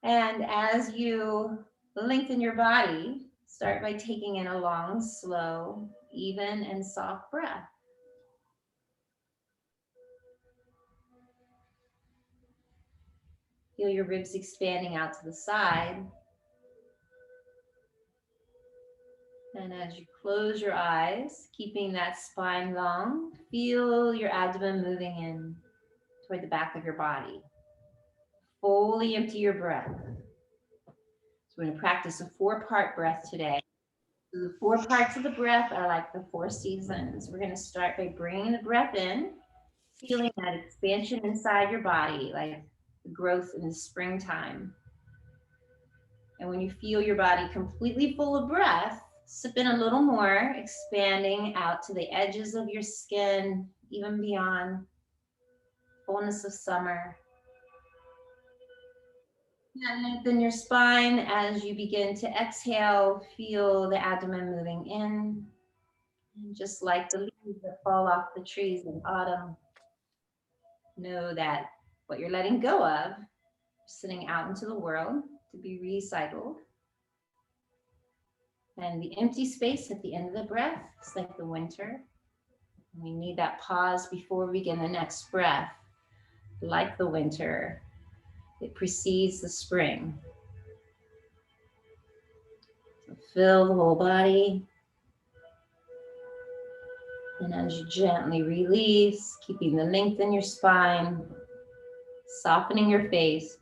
And as you lengthen your body, start by taking in a long, slow, even, and soft breath. Feel your ribs expanding out to the side. And as you close your eyes, keeping that spine long, feel your abdomen moving in toward the back of your body. Fully empty your breath. So we're going to practice a 4-part breath today. So the 4 parts of the breath are like the 4 seasons. We're going to start by bringing the breath in, feeling that expansion inside your body, like the growth in the springtime. And when you feel your body completely full of breath, sip in a little more, expanding out to the edges of your skin, even beyond fullness of summer. And lengthen your spine as you begin to exhale. Feel the abdomen moving in. And just like the leaves that fall off the trees in autumn, know that what you're letting go of, sitting out into the world to be recycled. And the empty space at the end of the breath is like the winter. We need that pause before we begin the next breath. Like the winter, it precedes the spring. So fill the whole body. And as you gently release, keeping the length in your spine, softening your face,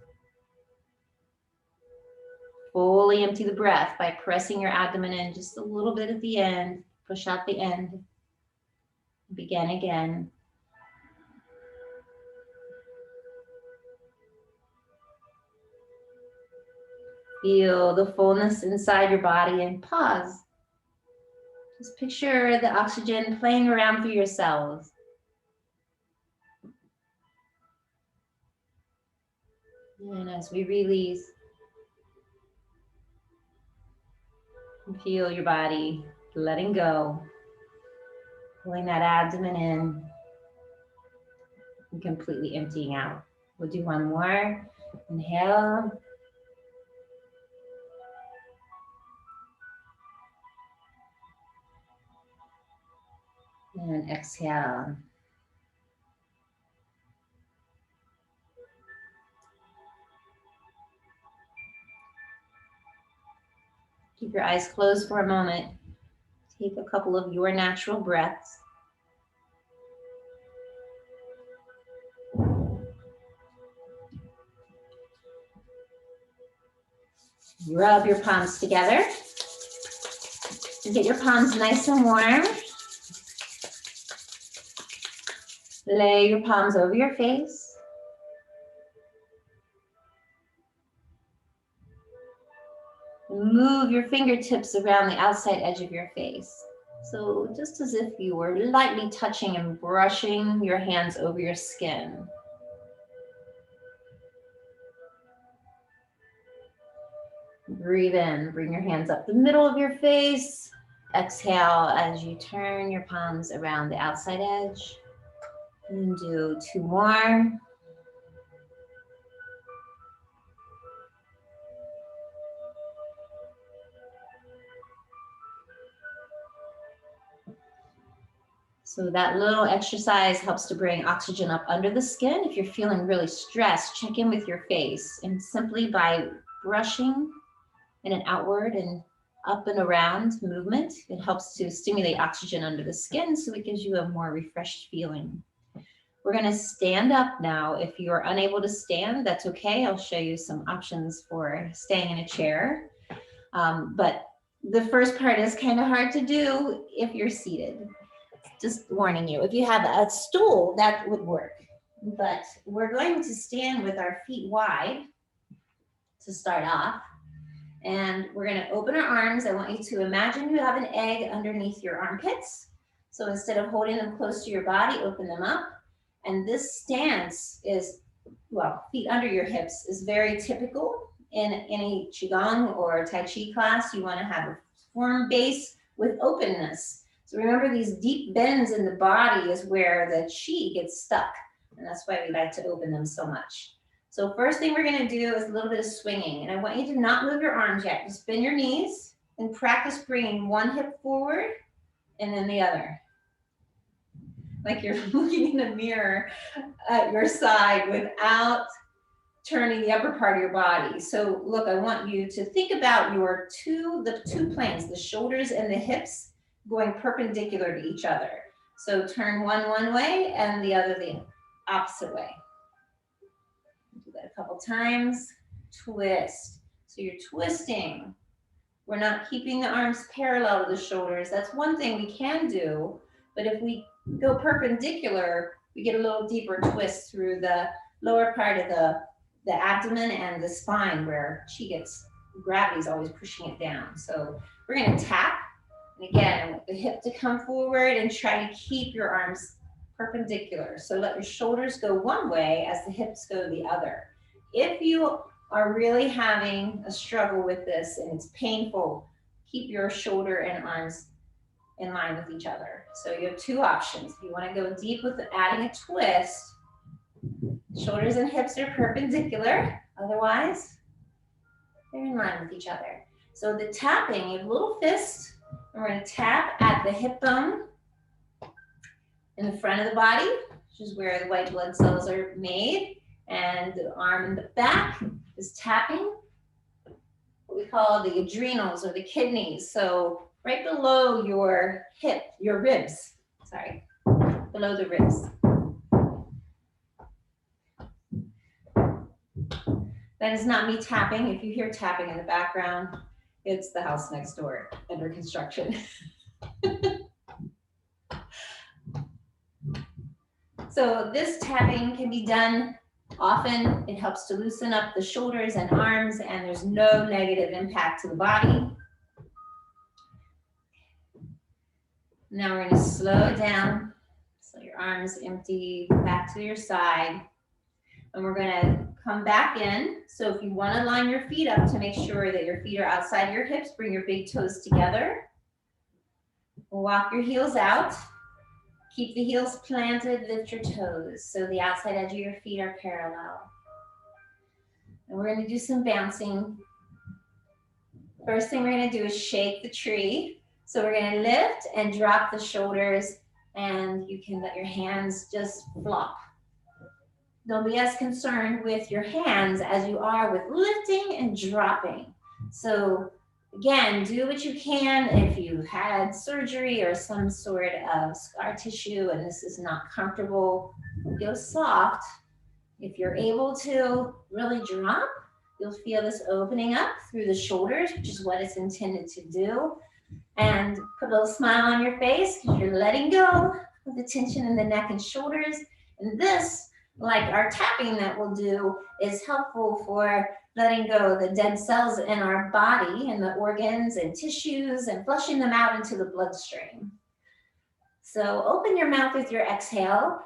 fully empty the breath by pressing your abdomen in just a little bit at the end. Push out the end. Begin again. Feel the fullness inside your body and pause. Just picture the oxygen playing around through your cells. And as we release, feel your body letting go, pulling that abdomen in, and completely emptying out. We'll do one more. Inhale. And exhale. Keep your eyes closed for a moment. Take a couple of your natural breaths. Rub your palms together. Get your palms nice and warm. Lay your palms over your face. Move your fingertips around the outside edge of your face. So just as if you were lightly touching and brushing your hands over your skin. Breathe in, bring your hands up the middle of your face. Exhale as you turn your palms around the outside edge. And do 2 more. So that little exercise helps to bring oxygen up under the skin. If you're feeling really stressed, check in with your face. And simply by brushing in an outward and up and around movement, it helps to stimulate oxygen under the skin, so it gives you a more refreshed feeling. We're going to stand up now. If you are unable to stand, that's okay. I'll show you some options for staying in a chair. But the first part is kind of hard to do if you're seated. Just warning you. If you have a stool, that would work. But we're going to stand with our feet wide to start off. And we're going to open our arms. I want you to imagine you have an egg underneath your armpits. So instead of holding them close to your body, open them up. And this stance is, well, feet under your hips is very typical in any Qigong or Tai Chi class. You want to have a firm base with openness. So remember, these deep bends in the body is where the Qi gets stuck. And that's why we like to open them so much. So first thing we're gonna do is a little bit of swinging. And I want you to not move your arms yet. Just bend your knees and practice bringing one hip forward and then the other. Like you're looking in the mirror at your side without turning the upper part of your body. So look, I want you to think about the two planes, the shoulders and the hips, going perpendicular to each other. So turn one way and the other the opposite way. Do that a couple times. Twist. So you're twisting. We're not keeping the arms parallel to the shoulders. That's one thing we can do, but if we go perpendicular, we get a little deeper twist through the lower part of the abdomen and the spine where gravity is always pushing it down. So we're gonna tap, and again, I want the hip to come forward and try to keep your arms perpendicular. So let your shoulders go one way as the hips go the other. If you are really having a struggle with this and it's painful, keep your shoulder and arms in line with each other. So you have two options. If you wanna go deep with adding a twist, shoulders and hips are perpendicular, otherwise they're in line with each other. So the tapping, you have a little fist, and we're gonna tap at the hip bone in the front of the body, which is where the white blood cells are made, and the arm in the back is tapping what we call the adrenals or the kidneys. So right below your ribs, below the ribs. That is not me tapping. If you hear tapping in the background, it's the house next door under construction. So this tapping can be done often. It helps to loosen up the shoulders and arms, and there's no negative impact to the body. Now we're going to slow it down. So your arms empty back to your side. And we're going to come back in. So if you want to line your feet up to make sure that your feet are outside your hips, bring your big toes together. Walk your heels out. Keep the heels planted, lift your toes. So the outside edge of your feet are parallel. And we're going to do some bouncing. First thing we're going to do is shake the tree. So we're going to lift and drop the shoulders, and you can let your hands just flop. Don't be as concerned with your hands as you are with lifting and dropping. So again, do what you can. If you've had surgery or some sort of scar tissue and this is not comfortable, go soft. If you're able to really drop, you'll feel this opening up through the shoulders, which is what it's intended to do. And put a little smile on your face because you're letting go of the tension in the neck and shoulders. And this, like our tapping that we'll do, is helpful for letting go of the dead cells in our body and the organs and tissues and flushing them out into the bloodstream. So open your mouth with your exhale.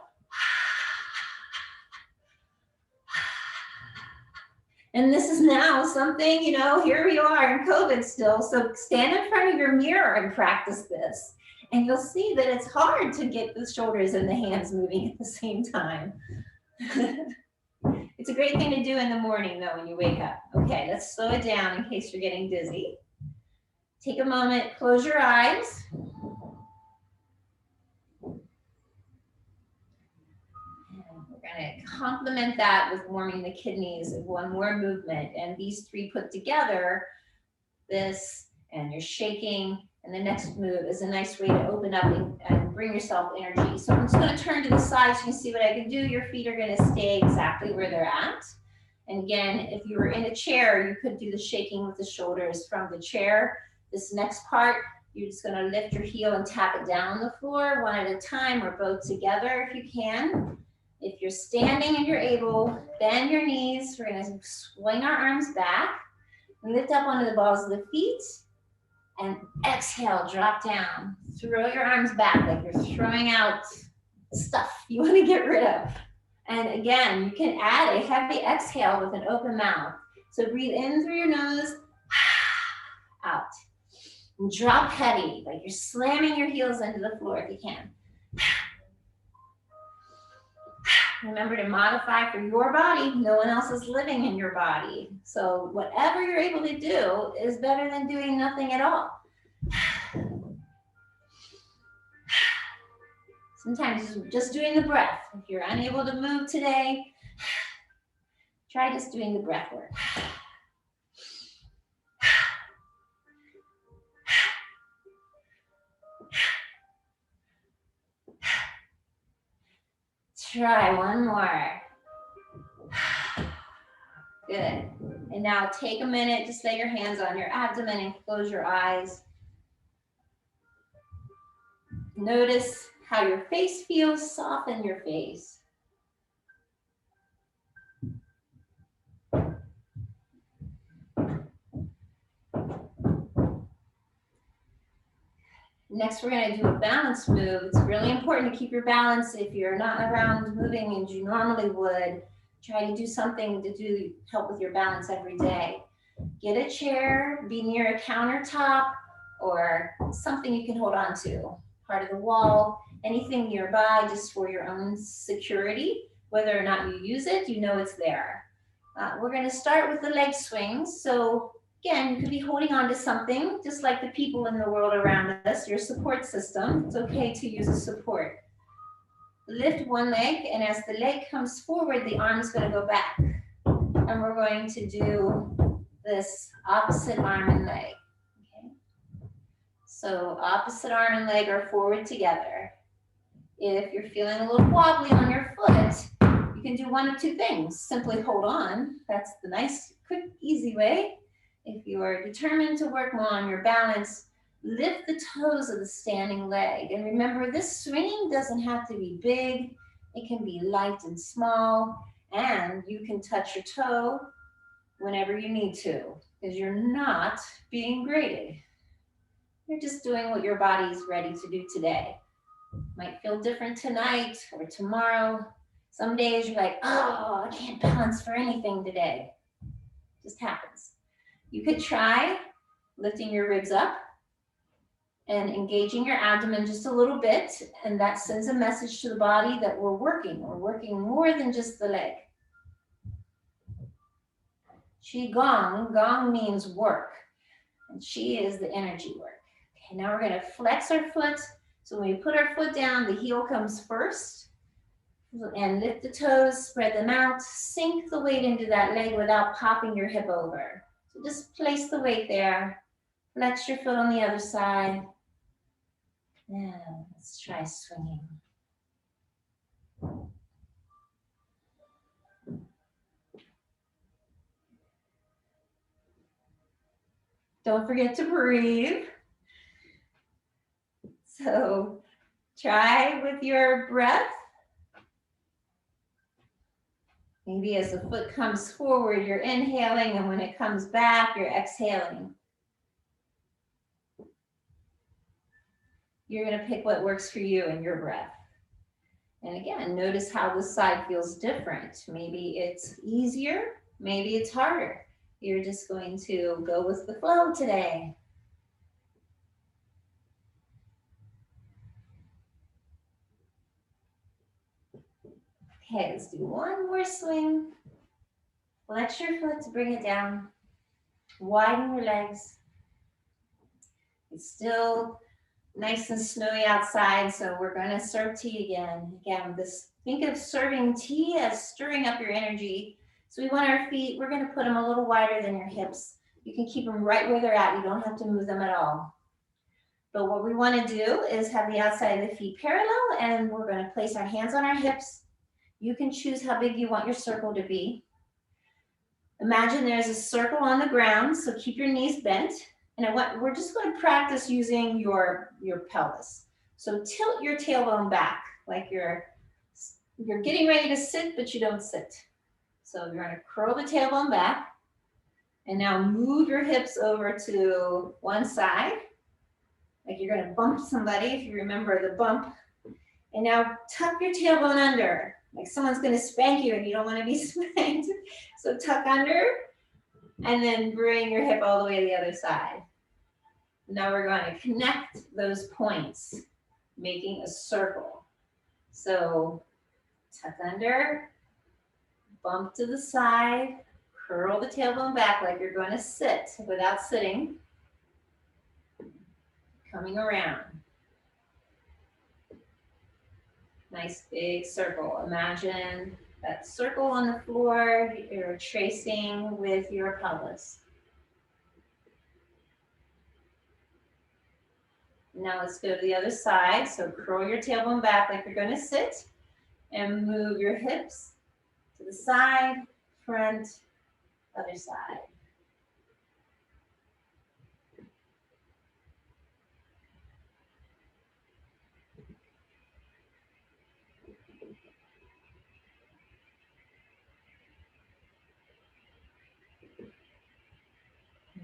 And this is now something, here we are in COVID still. So stand in front of your mirror and practice this. And you'll see that it's hard to get the shoulders and the hands moving at the same time. It's a great thing to do in the morning though when you wake up. Okay, let's slow it down in case you're getting dizzy. Take a moment, close your eyes. We're going to complement that with warming the kidneys with one more movement. And these three put together, this and you're shaking, and the next move is a nice way to open up and bring yourself energy. So I'm just going to turn to the side so you can see what I can do. Your feet are going to stay exactly where they're at. And again, if you were in a chair, you could do the shaking with the shoulders from the chair. This next part, you're just going to lift your heel and tap it down on the floor one at a time or both together if you can. If you're standing and you're able, bend your knees. We're going to swing our arms back, lift up onto the balls of the feet, and exhale, drop down. Throw your arms back like you're throwing out stuff you want to get rid of. And again, you can add a heavy exhale with an open mouth. So breathe in through your nose, out. And drop heavy, like you're slamming your heels into the floor if you can. Remember to modify for your body. No one else is living in your body. So whatever you're able to do is better than doing nothing at all. Sometimes just doing the breath. If you're unable to move today, try just doing the breath work. Try one more. Good. And now take a minute, just lay your hands on your abdomen and close your eyes. Notice how your face feels. Soften your face. Next, we're going to do a balance move. It's really important to keep your balance. If you're not around moving as you normally would, try to do something to help with your balance every day. Get a chair, be near a countertop, or something you can hold on to. Part of the wall, anything nearby just for your own security. Whether or not you use it, you know it's there. We're going to start with the leg swings. So again, you could be holding on to something, just like the people in the world around us, your support system. It's okay to use a support. Lift one leg, and as the leg comes forward, the arm is going to go back. And we're going to do this opposite arm and leg. Okay? So opposite arm and leg are forward together. If you're feeling a little wobbly on your foot, you can do one of two things. Simply hold on. That's the nice, quick, easy way. If you are determined to work more on your balance, lift the toes of the standing leg. And remember, this swinging doesn't have to be big. It can be light and small. And you can touch your toe whenever you need to, because you're not being graded. You're just doing what your body is ready to do today. Might feel different tonight or tomorrow. Some days you're like, oh, I can't balance for anything today. Just happens. You could try lifting your ribs up and engaging your abdomen just a little bit, and that sends a message to the body that we're working. We're working more than just the leg. Qigong, gong means work, and Qi is the energy work. Okay, now we're going to flex our foot. So when we put our foot down, the heel comes first, and lift the toes, spread them out, sink the weight into that leg without popping your hip over. So just place the weight there, flex your foot on the other side. Now let's try swinging. Don't forget to breathe. So try with your breath. Maybe as the foot comes forward, you're inhaling, and when it comes back, you're exhaling. You're going to pick what works for you and your breath. And again, notice how this side feels different. Maybe it's easier, maybe it's harder. You're just going to go with the flow today. Okay, let's do one more swing. Flex your foot to bring it down. Widen your legs. It's still nice and snowy outside, so we're going to serve tea again. Again, think of serving tea as stirring up your energy. So we want our feet, we're going to put them a little wider than your hips. You can keep them right where they're at. You don't have to move them at all. But what we want to do is have the outside of the feet parallel, and we're going to place our hands on our hips. You can choose how big you want your circle to be. Imagine there's a circle on the ground, so keep your knees bent. And we're just going to practice using your pelvis. So tilt your tailbone back, like you're getting ready to sit, but you don't sit. So you're going to curl the tailbone back. And now move your hips over to one side, like you're going to bump somebody, if you remember the bump. And now tuck your tailbone under, like someone's going to spank you and you don't want to be spanked. So tuck under, and then bring your hip all the way to the other side. Now we're going to connect those points, making a circle. So Tuck under, bump to the side, curl the tailbone back like you're going to sit without sitting. Coming around. Nice big circle. Imagine that circle on the floor you're tracing with your pelvis. Now let's go to the other side. So curl your tailbone back like you're going to sit and move your hips to the side, front, other side.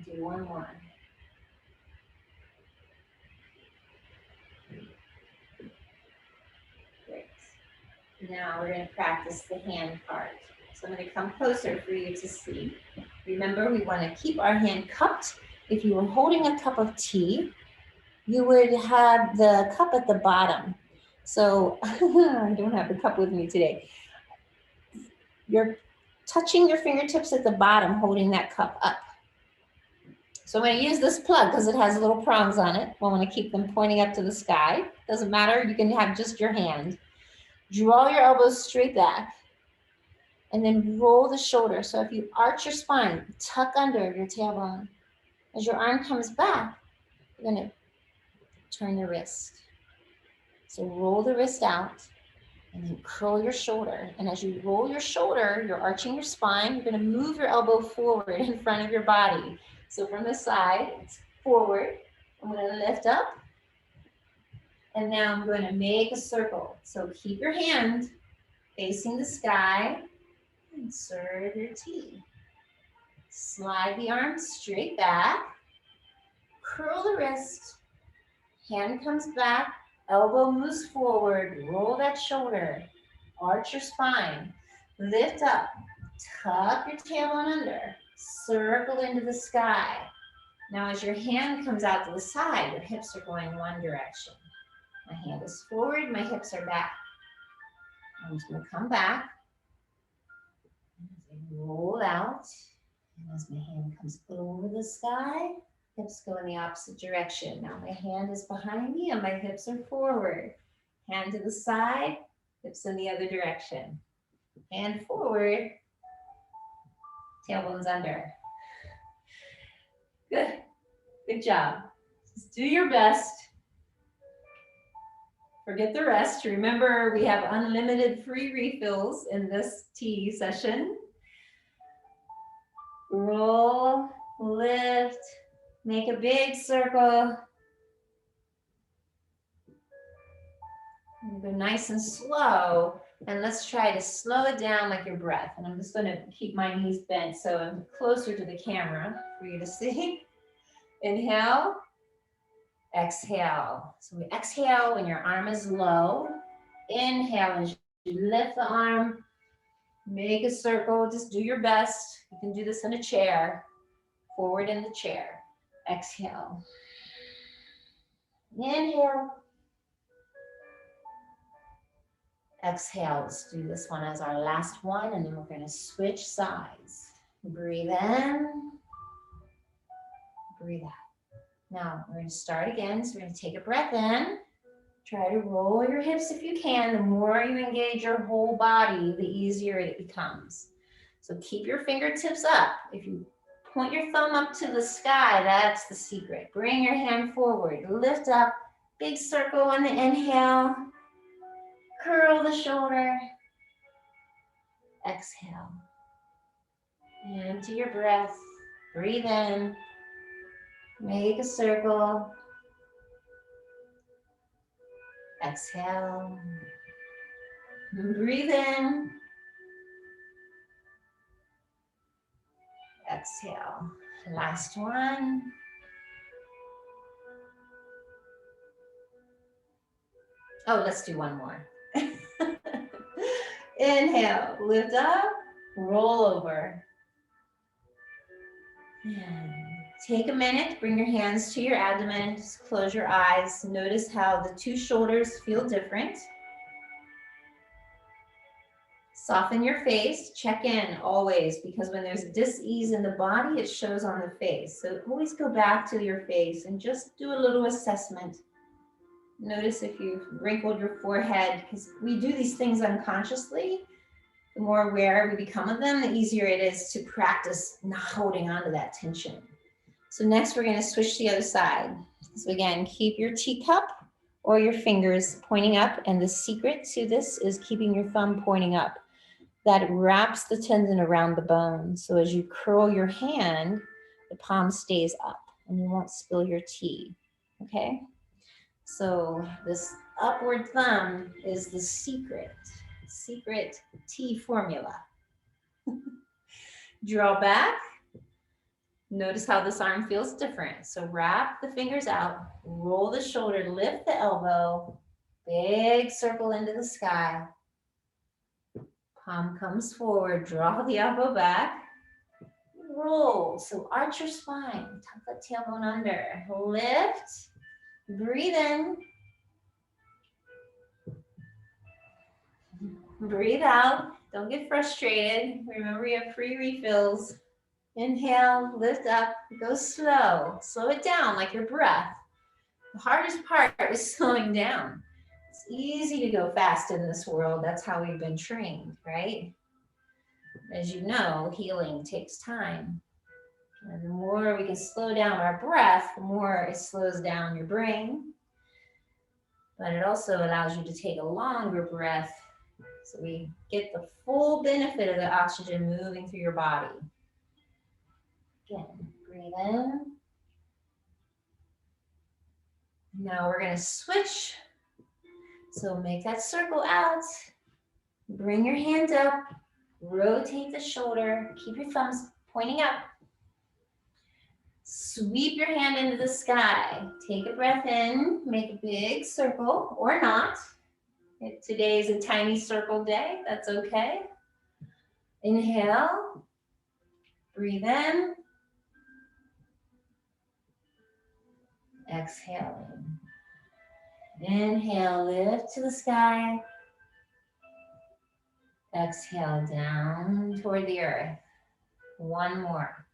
Do one more. Great. Now we're going to practice the hand part. So I'm going to come closer for you to see. Remember, we want to keep our hand cupped. If you were holding a cup of tea, you would have the cup at the bottom. So I don't have the cup with me today. You're touching your fingertips at the bottom, holding that cup up. So I'm going to use this plug because it has little prongs on it. I want to keep them pointing up to the sky. Doesn't matter, you can have just your hand. Draw your elbows straight back and then roll the shoulder. So if you arch your spine, tuck under your tailbone. As your arm comes back, you're going to turn the wrist. So roll the wrist out and then curl your shoulder. And as you roll your shoulder, you're arching your spine. You're going to move your elbow forward in front of your body. So from the side, it's forward. I'm going to lift up. And now I'm going to make a circle. So keep your hand facing the sky and serve your tea. Slide the arms straight back. Curl the wrist. Hand comes back. Elbow moves forward. Roll that shoulder. Arch your spine. Lift up. Tuck your tailbone under. Circle into the sky. Now as your hand comes out to the side, your hips are going one direction. My hand is forward, my hips are back. I'm just going to come back. As I roll out, and as my hand comes over the sky, hips go in the opposite direction. Now my hand is behind me and my hips are forward. Hand to the side, hips in the other direction. Hand forward, tailbones under. Good. Good job. Just do your best. Forget the rest. Remember, we have unlimited free refills in this tea session. Roll, lift, make a big circle. Go nice and slow. And let's try to slow it down like your breath. And I'm just going to keep my knees bent so I'm closer to the camera for you to see. Inhale, exhale. So we exhale when your arm is low. Inhale as you lift the arm, make a circle, just do your best. You can do this in a chair, forward in the chair. Exhale. Inhale. Exhale. Let's do this one as our last one, and then we're going to switch sides. Breathe in. Breathe out. Now we're going to start again. So we're going to take a breath in. Try to roll your hips if you can. The more you engage your whole body, the easier it becomes. So keep your fingertips up. If you point your thumb up to the sky, that's the secret. Bring your hand forward. Lift up. Big circle on the inhale. Curl the shoulder. Exhale. Into your breath. Breathe in. Make a circle. Exhale. Breathe in. Exhale. Last one. Oh, let's do one more. Inhale, lift up, roll over. And take a minute, bring your hands to your abdomen, just close your eyes. Notice how the two shoulders feel different. Soften your face, check in always, because when there's dis-ease in the body, it shows on the face. So always go back to your face and just do a little assessment. Notice if you've wrinkled your forehead, because we do these things unconsciously. The more aware we become of them, the easier it is to practice not holding on to that tension. So next we're going to switch to the other side. So again, keep your teacup or your fingers pointing up, and the secret to this is keeping your thumb pointing up. That wraps the tendon around the bone. So as you curl your hand, the palm stays up and you won't spill your tea, okay? So this upward thumb is the secret tea formula. Draw back. Notice how this arm feels different. So wrap the fingers out, roll the shoulder, lift the elbow, big circle into the sky. Palm comes forward, draw the elbow back, roll. So arch your spine, tuck that tailbone under, lift, breathe in, breathe out. Don't get frustrated. Remember, you have free refills. Inhale, lift up, go slow. Slow it down like your breath. The hardest part is slowing down. It's easy to go fast in this world. That's how we've been trained, right? As you know, healing takes time. And the more we can slow down our breath, the more it slows down your brain. But it also allows you to take a longer breath so we get the full benefit of the oxygen moving through your body. Again, breathe in. Now we're going to switch. So make that circle out. Bring your hand up. Rotate the shoulder. Keep your thumbs pointing up. Sweep your hand into the sky. Take a breath in. Make a big circle, or not. If today is a tiny circle day, that's okay. Inhale. Breathe in. Exhaling. Inhale, lift to the sky. Exhale down toward the earth. One more.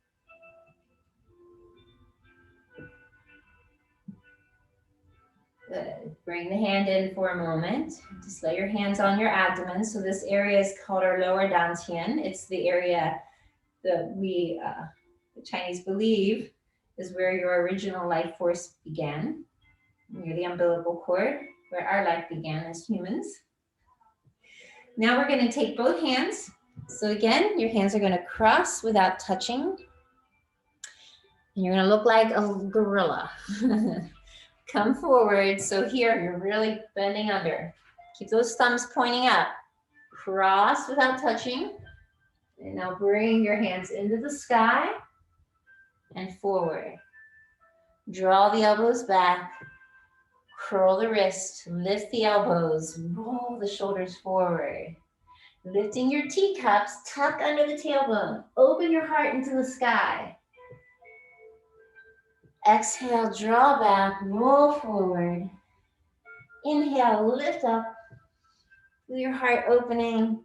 Good. Bring the hand in for a moment. Just lay your hands on your abdomen. So this area is called our lower Dan Tien. It's the area that the Chinese believe is where your original life force began, near the umbilical cord, where our life began as humans. Now we're going to take both hands. So again, your hands are going to cross without touching. And you're going to look like a gorilla. Come forward. So here, you're really bending under. Keep those thumbs pointing up. Cross without touching. And now bring your hands into the sky and forward. Draw the elbows back. Curl the wrist. Lift the elbows. Roll the shoulders forward. Lifting your teacups, tuck under the tailbone. Open your heart into the sky. Exhale, draw back, roll forward. Inhale, lift up. Feel your heart opening.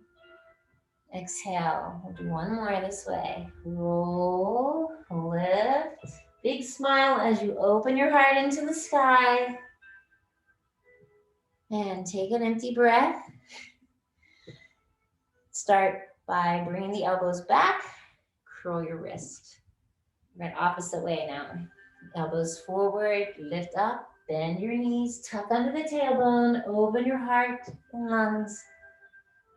Exhale, we'll do one more this way. Roll, lift. Big smile as you open your heart into the sky. And take an empty breath. Start by bringing the elbows back. Curl your wrist. We're going opposite way now. Elbows forward, lift up, bend your knees, tuck under the tailbone, open your heart and lungs.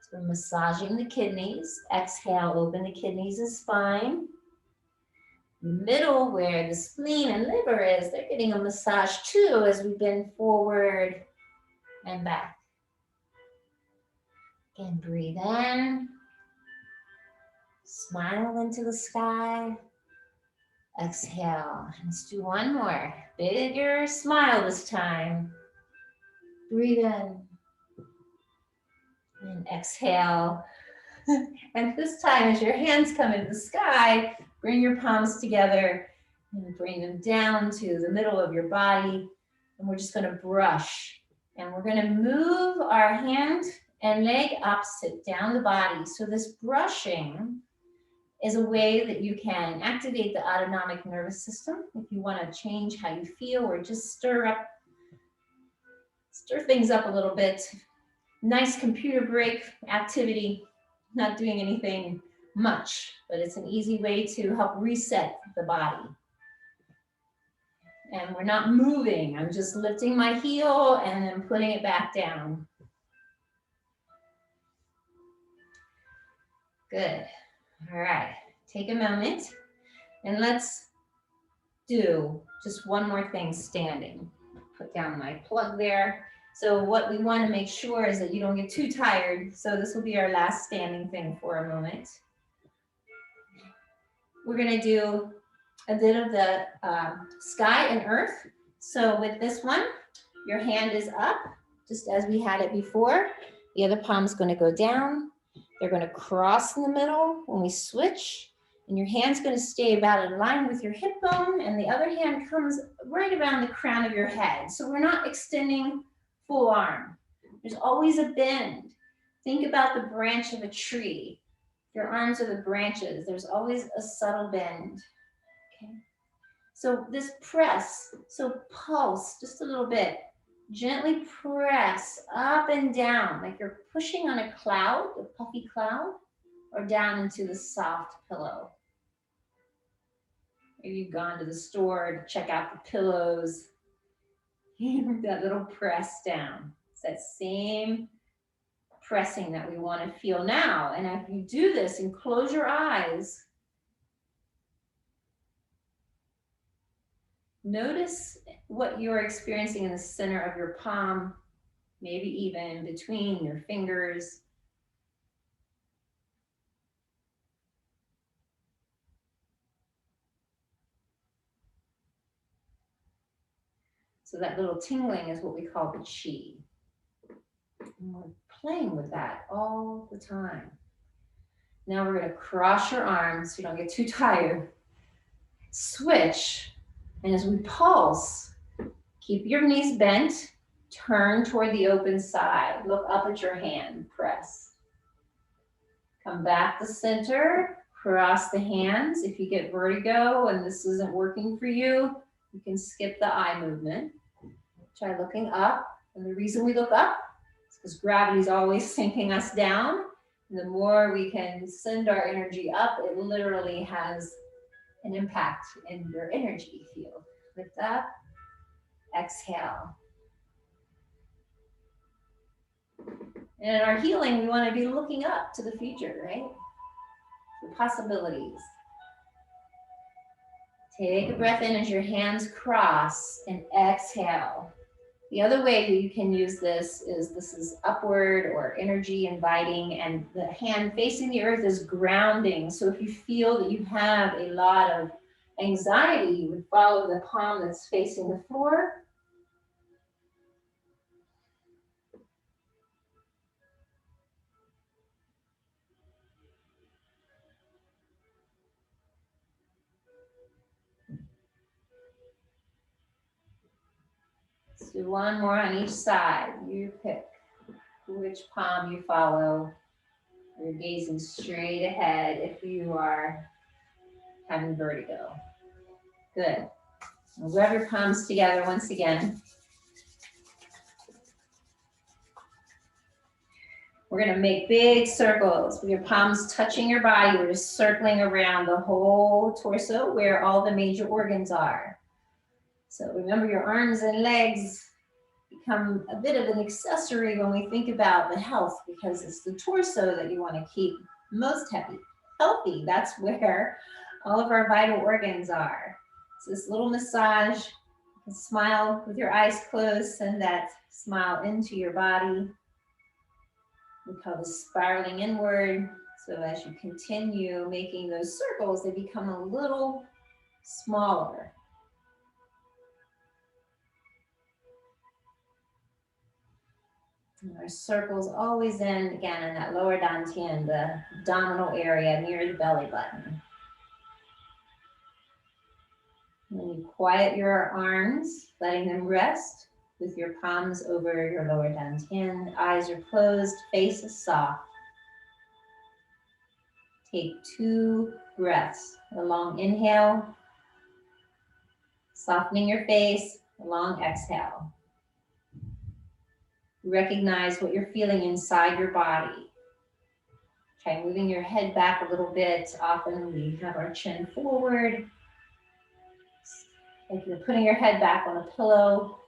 So we're massaging the kidneys. Exhale, open the kidneys and spine. Middle, where the spleen and liver is, they're getting a massage too as we bend forward and back. Again, breathe in. Smile into the sky. Exhale. Let's do one more. Bigger smile this time. Breathe in. And exhale. And this time, as your hands come into the sky, bring your palms together and bring them down to the middle of your body. And we're just going to brush. And we're going to move our hand And leg up, sit down the body. So this brushing is a way that you can activate the autonomic nervous system if you want to change how you feel or just stir things up a little bit. Nice computer break activity, not doing anything much, but it's an easy way to help reset the body. And we're not moving. I'm just lifting my heel and then putting it back down. Good. All right. Take a moment and let's do just one more thing standing. Put down my plug there. So what we want to make sure is that you don't get too tired. So this will be our last standing thing for a moment. We're going to do a bit of the sky and earth. So with this one, your hand is up, just as we had it before. The other palm's going to go down. They're going to cross in the middle when we switch. And your hand's going to stay about in line with your hip bone. And the other hand comes right around the crown of your head. So we're not extending full arm. There's always a bend. Think about the branch of a tree. Your arms are the branches. There's always a subtle bend. Okay. So this press, so pulse just a little bit. Gently press up and down like you're pushing on a cloud, a puffy cloud, or down into the soft pillow. Maybe you've gone to the store to check out the pillows. That little press down. It's that same pressing that we want to feel now. And if you do this and close your eyes, notice what you're experiencing in the center of your palm, maybe even between your fingers. So that little tingling is what we call the qi. And we're playing with that all the time. Now we're going to cross your arms so you don't get too tired. Switch. And as we pulse, keep your knees bent, turn toward the open side, look up at your hand, press. Come back to center, cross the hands. If you get vertigo and this isn't working for you, you can skip the eye movement. Try looking up. And the reason we look up is because gravity is always sinking us down. And the more we can send our energy up, it literally has an impact in your energy field. Lift up, exhale. And in our healing, we want to be looking up to the future, right? The possibilities. Take a breath in as your hands cross and exhale. The other way that you can use this is upward or energy inviting, and the hand facing the earth is grounding. So if you feel that you have a lot of anxiety, you would follow the palm that's facing the floor. Let's do one more on each side. You pick which palm you follow. You're gazing straight ahead if you are having vertigo. Good. Now rub your palms together once again. We're going to make big circles with your palms touching your body. We're just circling around the whole torso where all the major organs are. So remember, your arms and legs become a bit of an accessory when we think about the health, because it's the torso that you want to keep most healthy. That's where all of our vital organs are. So this little massage, you can smile with your eyes closed, send that smile into your body. We call this spiraling inward. So as you continue making those circles, they become a little smaller. And our circles always end again in that lower Dan Tien, the abdominal area near the belly button. And then you quiet your arms, letting them rest. with your palms over your lower Dan Tien. Eyes are closed, face is soft. Take 2 breaths. A long inhale, softening your face, a long exhale. Recognize what you're feeling inside your body. Try moving your head back a little bit. Often we have our chin forward. Like you're putting your head back on a pillow,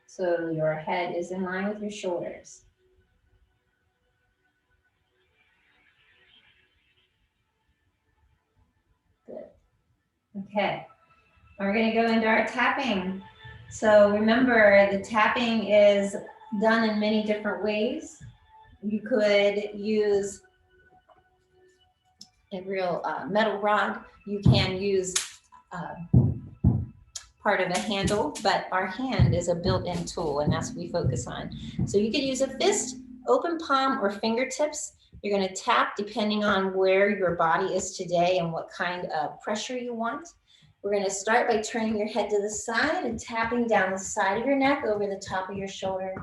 so your head is in line with your shoulders. Good. Okay. We're going to go into our tapping. So remember, the tapping is done in many different ways. You could use a real metal rod. You can use part of a handle, but our hand is a built-in tool, and that's what we focus on. So you could use a fist, open palm, or fingertips. You're going to tap depending on where your body is today and what kind of pressure you want. We're going to start by turning your head to the side and tapping down the side of your neck over the top of your shoulder.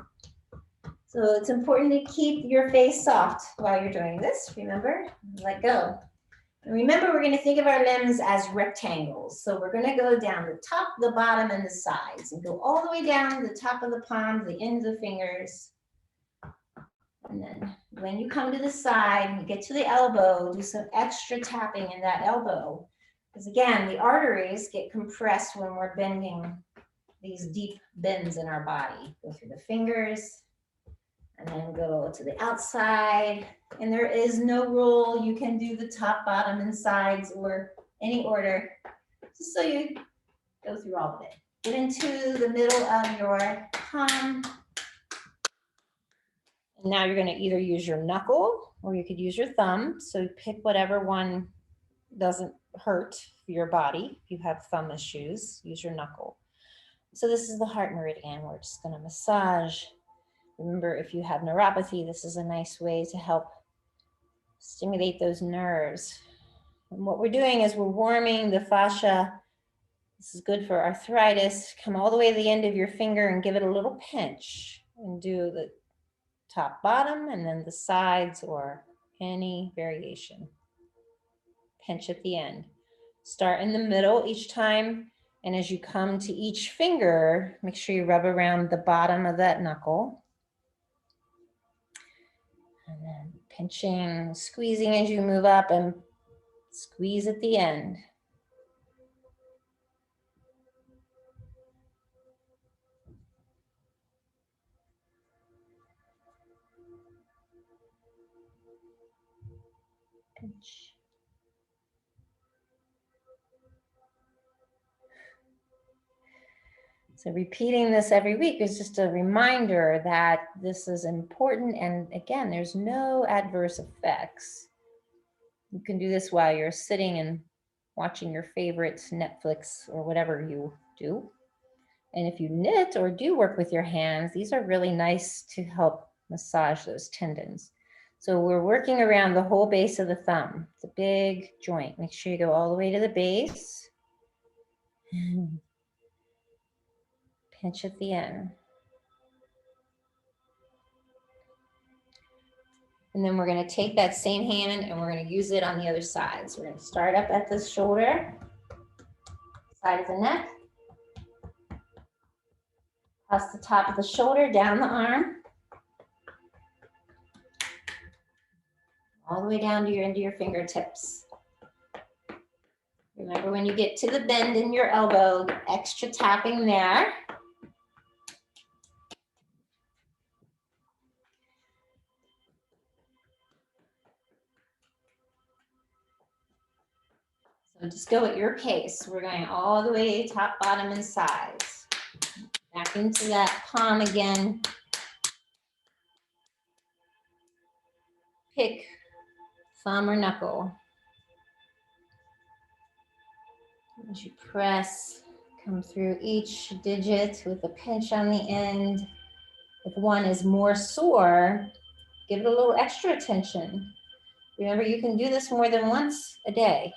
So it's important to keep your face soft while you're doing this. Remember, let go. And remember, we're going to think of our limbs as rectangles. So we're going to go down the top, the bottom, and the sides, and go all the way down to the top of the palm, the ends of the fingers. And then when you come to the side, you get to the elbow, do some extra tapping in that elbow. Because again, the arteries get compressed when we're bending these deep bends in our body. Go through the fingers, and then go to the outside. And there is no rule. You can do the top, bottom, and sides, or any order, just so you go through all of it. Get into the middle of your palm. And now you're going to either use your knuckle or you could use your thumb. So pick whatever one doesn't hurt your body. If you have thumb issues, use your knuckle. So this is the heart meridian. We're just going to massage. Remember, if you have neuropathy, this is a nice way to help stimulate those nerves. And what we're doing is we're warming the fascia. This is good for arthritis. Come all the way to the end of your finger and give it a little pinch. And do the top, bottom, and then the sides or any variation. Pinch at the end. Start in the middle each time. And as you come to each finger, make sure you rub around the bottom of that knuckle. And then pinching, squeezing as you move up, and squeeze at the end. Pinch. So repeating this every week is just a reminder that this is important. And again, there's no adverse effects. You can do this while you're sitting and watching your favorite Netflix or whatever you do. And if you knit or do work with your hands, these are really nice to help massage those tendons. So we're working around the whole base of the thumb. It's a big joint. Make sure you go all the way to the base. Pinch at the end. And then we're going to take that same hand and we're going to use it on the other side. So we're going to start up at the shoulder, side of the neck, across the top of the shoulder, down the arm, all the way down to into your fingertips. Remember, when you get to the bend in your elbow, extra tapping there. So just go at your pace. We're going all the way top, bottom, and sides. Back into that palm again. Pick thumb or knuckle. As you press, come through each digit with a pinch on the end. If one is more sore, give it a little extra attention. Remember, you can do this more than once a day.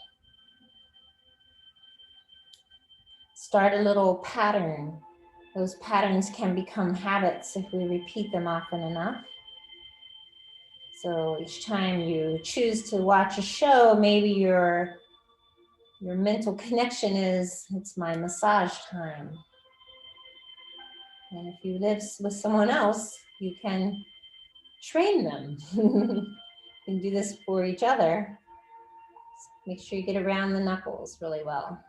Start a little pattern Those patterns can become habits if we repeat them often enough. So each time you choose to watch a show, maybe your mental connection is, it's my massage time. And if you live with someone else, you can train them. You can do this for each other. Make sure you get around the knuckles really well.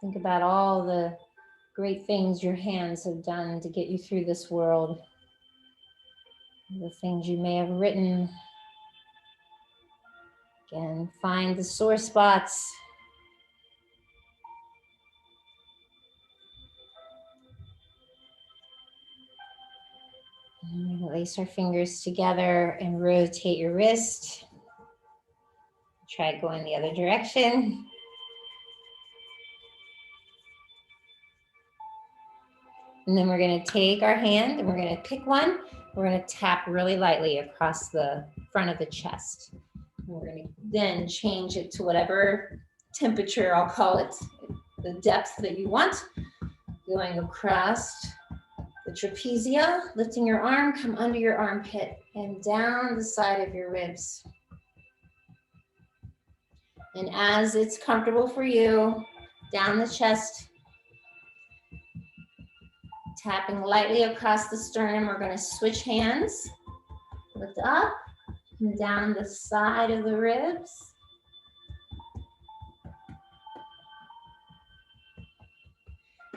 Think about all the great things your hands have done to get you through this world. The things you may have written. Again, find the sore spots. And lace our fingers together and rotate your wrist. Try going the other direction. And then we're going to take our hand and we're going to pick one. We're going to tap really lightly across the front of the chest. And we're going to then change it to whatever temperature, I'll call it, the depth that you want. Going across the trapezia, lifting your arm, come under your armpit and down the side of your ribs. And as it's comfortable for you, down the chest, tapping lightly across the sternum. We're going to switch hands. Lift up and down the side of the ribs.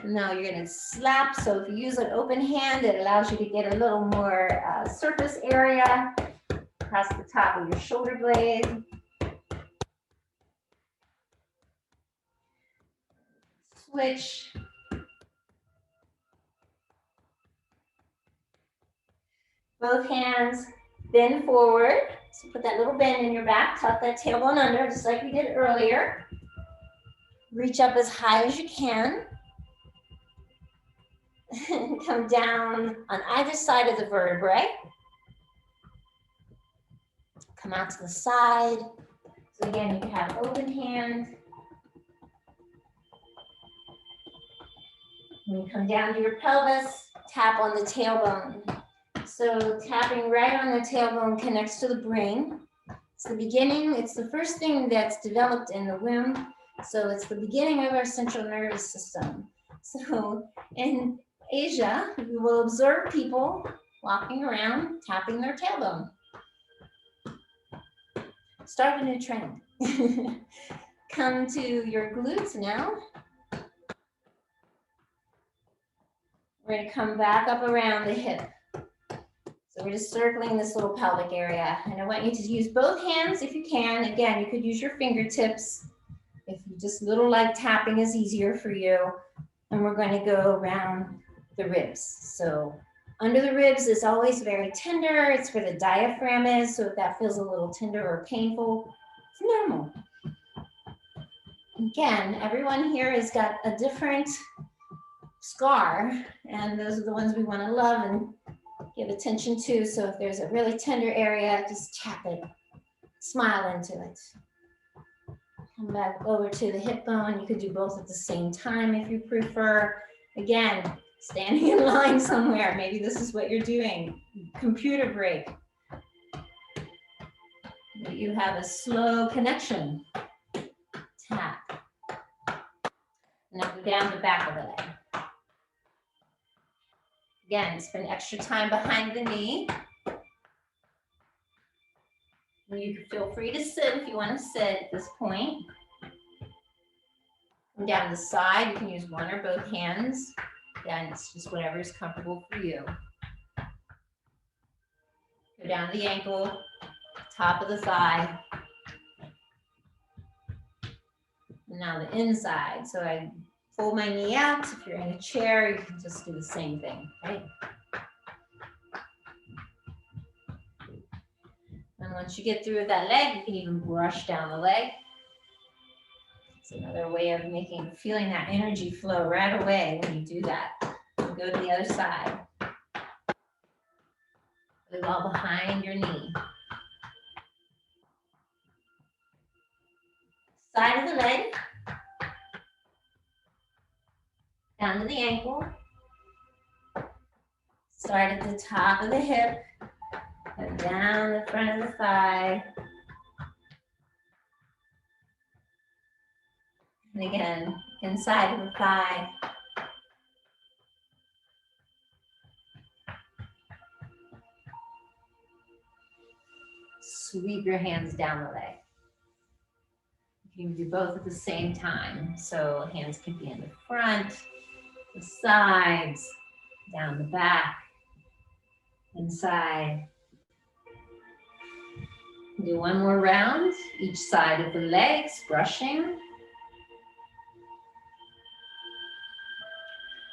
Now you're going to slap. So if you use an open hand, it allows you to get a little more surface area across the top of your shoulder blade. Switch. Both hands bend forward. So put that little bend in your back, tuck that tailbone under, just like we did earlier. Reach up as high as you can. And come down on either side of the vertebrae. Come out to the side. So again, you can have open hand. When you come down to your pelvis, tap on the tailbone. So tapping right on the tailbone connects to the brain. It's the beginning, it's the first thing that's developed in the womb. So it's the beginning of our central nervous system. So in Asia, you will observe people walking around, tapping their tailbone. Start a new trend. Come to your glutes now. We're going to come back up around the hip. So we're just circling this little pelvic area. And I want you to use both hands if you can. Again, you could use your fingertips if you just little like tapping is easier for you. And we're going to go around the ribs. So under the ribs is always very tender. It's where the diaphragm is. So if that feels a little tender or painful, it's normal. Again, everyone here has got a different scar, and those are the ones we want to love and give attention to. So if there's a really tender area, just tap it, smile into it. Come back over to the hip bone. You could do both at the same time if you prefer. Again, standing in line somewhere. Maybe this is what you're doing. Computer break. Maybe you have a slow connection. Tap. Now go down the back of the leg. Again, spend extra time behind the knee. You can feel free to sit if you want to sit at this point. Come down the side. You can use one or both hands. Again, it's just whatever is comfortable for you. Go down the ankle, top of the thigh. And now the inside. So I fold my knee out. If you're in a chair, you can just do the same thing, right? And once you get through with that leg, you can even brush down the leg. It's another way of feeling that energy flow right away when you do that. And go to the other side. the wall behind your knee. Side of the leg, down to the ankle. Start at the top of the hip and down the front of the thigh. And again, inside of the thigh. Sweep your hands down the leg. You can do both at the same time. So hands can be in the front, the sides, down the back, inside. Do one more round, each side of the legs, brushing.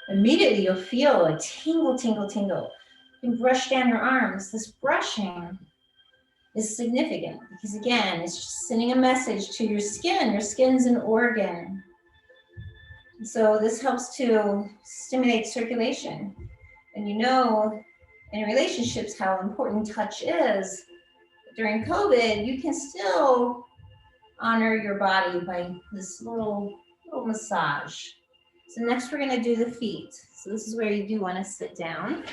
Immediately you'll feel a tingle, tingle, tingle. You can brush down your arms. This brushing is significant because again, it's just sending a message to your skin. Your skin's an organ. So this helps to stimulate circulation. And you know, in relationships, how important touch is. During COVID, you can still honor your body by this little massage. So next we're gonna do the feet. So this is where you do wanna sit down.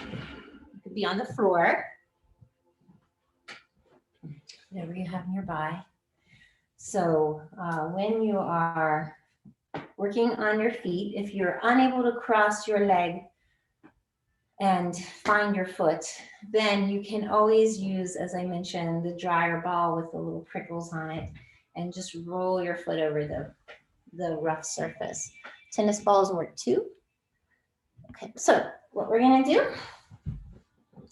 You could be on the floor. Whatever you have nearby. So when you are working on your feet, if you're unable to cross your leg and find your foot, then you can always use, as I mentioned, the dryer ball with the little prickles on it and just roll your foot over the rough surface. Tennis balls work too. Okay, so what we're gonna do,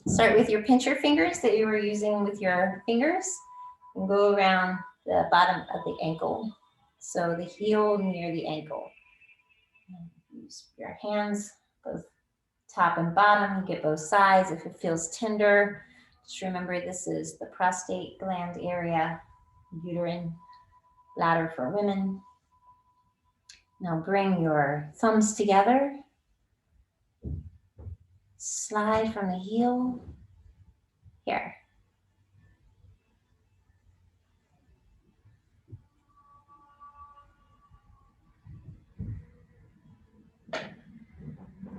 start with your pincher fingers that you were using with your fingers and go around the bottom of the ankle. So the heel near the ankle. Use your hands, both top and bottom, get both sides. If it feels tender, just remember this is the prostate gland area, uterine bladder for women. Now bring your thumbs together. Slide from the heel here.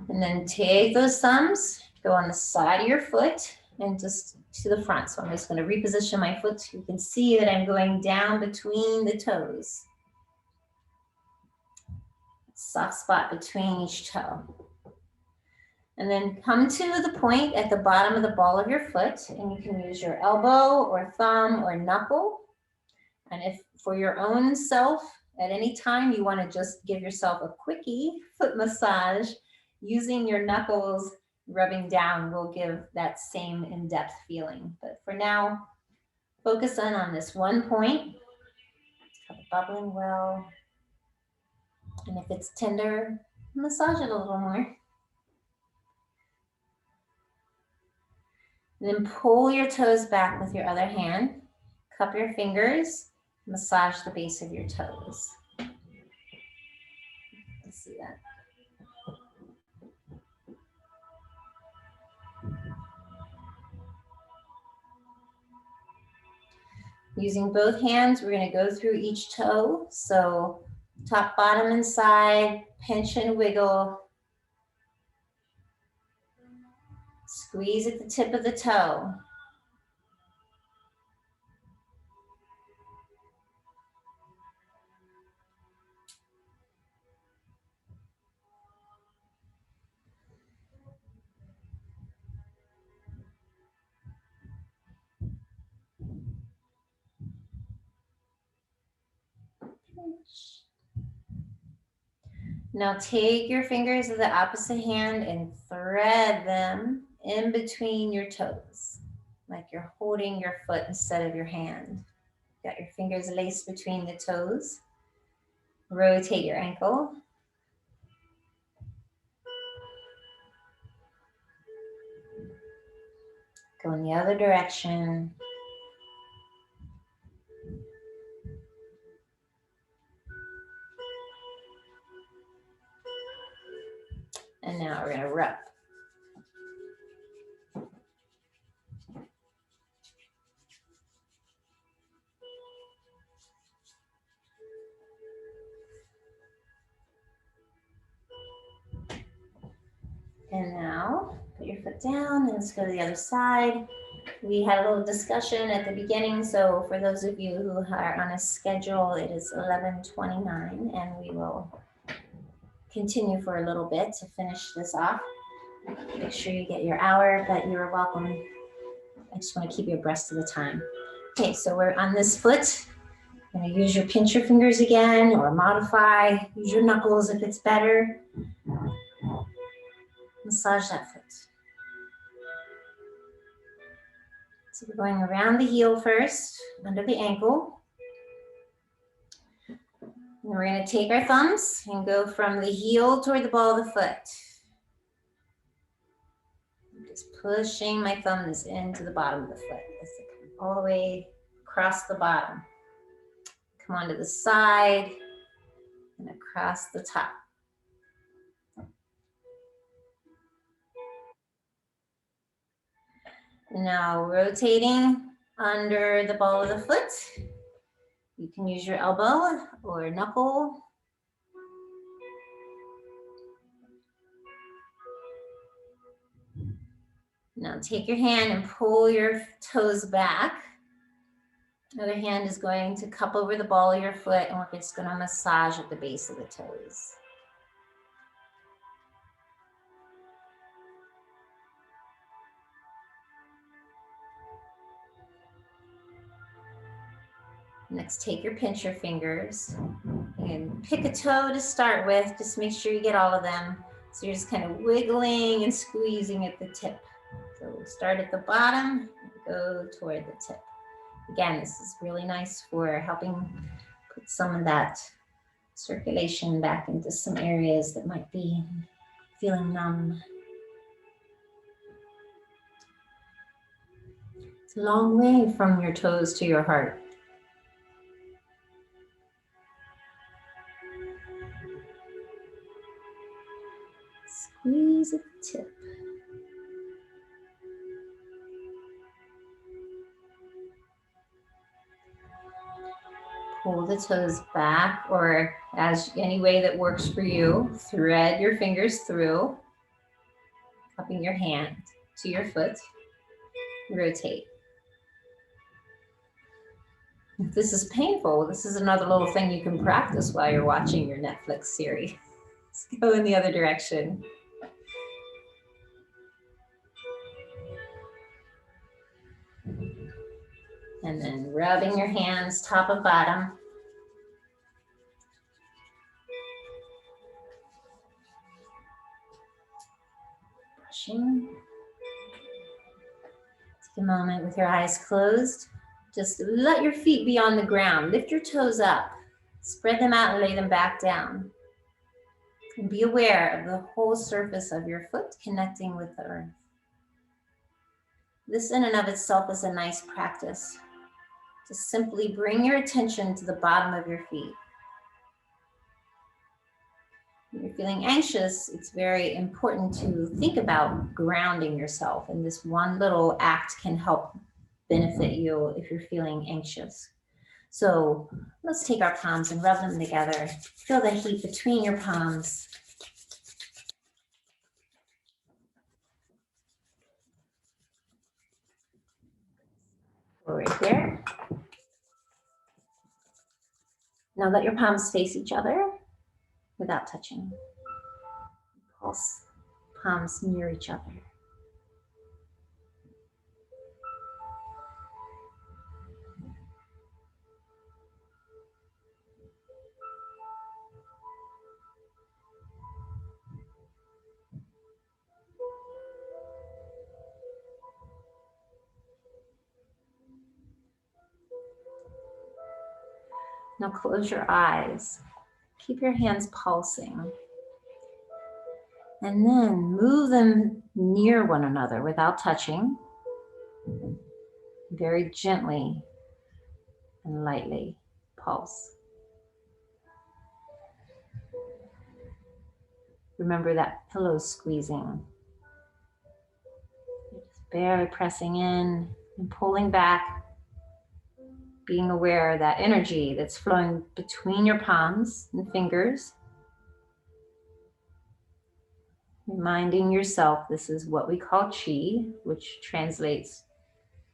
And then take those thumbs, go on the side of your foot and just to the front. So I'm just going to reposition my foot so you can see that I'm going down between the toes. Soft spot between each toe. And then come to the point at the bottom of the ball of your foot, and you can use your elbow or thumb or knuckle. And if for your own self, at any time you want to just give yourself a quickie foot massage, using your knuckles, rubbing down will give that same in-depth feeling. But for now, focus in on this one point. It's bubbling well. And if it's tender, massage it a little more. And then pull your toes back with your other hand. Cup your fingers. Massage the base of your toes. Let's see that. Using both hands, we're going to go through each toe. So top, bottom, and side, pinch and wiggle. Squeeze at the tip of the toe. Now take your fingers of the opposite hand and thread them in between your toes, like you're holding your foot instead of your hand. Got your fingers laced between the toes. Rotate your ankle. Go in the other direction. And now we're going to rub. And now put your foot down and let's go to the other side. We had a little discussion at the beginning, so for those of you who are on a schedule, it is 11:29, and we will continue for a little bit to finish this off. Make sure you get your hour, but you're welcome. I just want to keep you abreast of the time. Okay, so we're on this foot. You're going to use your pinch your fingers again, or modify. Use your knuckles if it's better. Massage that foot. So we're going around the heel first, under the ankle. And we're going to take our thumbs and go from the heel toward the ball of the foot. I'm just pushing my thumbs into the bottom of the foot. All the way across the bottom. Come onto the side and across the top. Now rotating under the ball of the foot. You can use your elbow or knuckle. Now take your hand and pull your toes back. The other hand is going to cup over the ball of your foot, and we're just going to massage at the base of the toes. Next, take your pincher fingers and pick a toe to start with. Just make sure you get all of them. So you're just kind of wiggling and squeezing at the tip. So we'll start at the bottom and go toward the tip. Again, this is really nice for helping put some of that circulation back into some areas that might be feeling numb. It's a long way from your toes to your heart. Squeeze at the tip. Pull the toes back, or as any way that works for you. Thread your fingers through, cupping your hand to your foot. Rotate. If this is painful, this is another little thing you can practice while you're watching your Netflix series. Let's go in the other direction. And then rubbing your hands top and bottom. Brushing. Take a moment with your eyes closed. Just let your feet be on the ground. Lift your toes up. Spread them out and lay them back down. And be aware of the whole surface of your foot connecting with the earth. This in and of itself is a nice practice. To simply bring your attention to the bottom of your feet. When you're feeling anxious, it's very important to think about grounding yourself, and this one little act can help benefit you if you're feeling anxious. So let's take our palms and rub them together. Feel the heat between your palms. Right there. Now let your palms face each other without touching. Pulse, palms near each other. Now close your eyes. Keep your hands pulsing. And then move them near one another without touching. Very gently and lightly pulse. Remember that pillow squeezing. Just barely pressing in and pulling back. Being aware of that energy that's flowing between your palms and fingers. Reminding yourself this is what we call Qi, which translates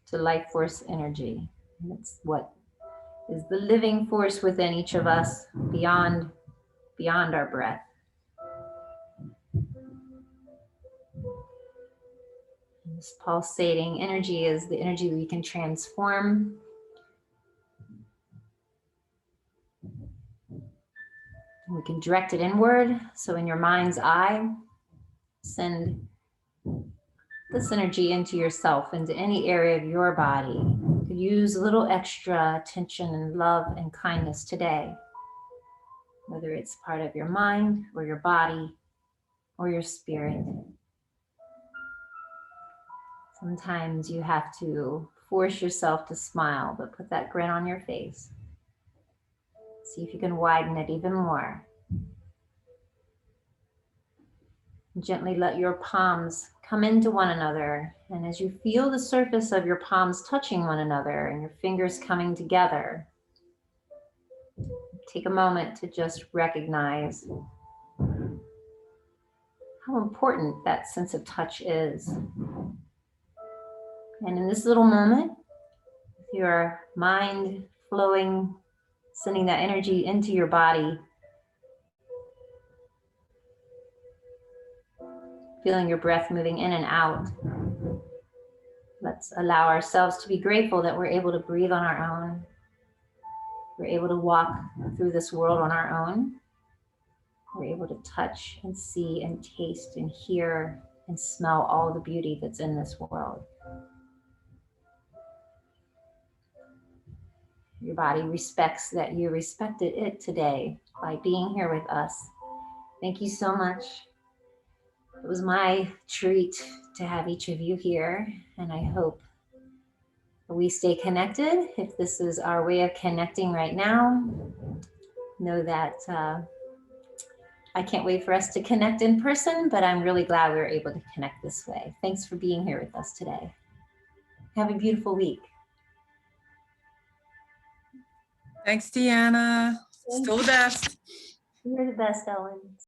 to life force energy. And it's what is the living force within each of us beyond our breath. And this pulsating energy is the energy we can transform. We can direct it inward. So in your mind's eye, send this energy into yourself, into any area of your body. You could use a little extra attention and love and kindness today, whether it's part of your mind or your body or your spirit. Sometimes you have to force yourself to smile, but put that grin on your face. See if you can widen it even more. Gently let your palms come into one another. And as you feel the surface of your palms touching one another and your fingers coming together, take a moment to just recognize how important that sense of touch is. And in this little moment, with your mind flowing, sending that energy into your body, feeling your breath moving in and out. Let's allow ourselves to be grateful that we're able to breathe on our own. We're able to walk through this world on our own. We're able to touch and see and taste and hear and smell all the beauty that's in this world. Your body respects that you respected it today by being here with us. Thank you so much. It was my treat to have each of you here, and I hope we stay connected. If this is our way of connecting right now, know that I can't wait for us to connect in person, but I'm really glad we were able to connect this way. Thanks for being here with us today. Have a beautiful week. Thanks, Deanna. Still the best. You're the best, Ellen.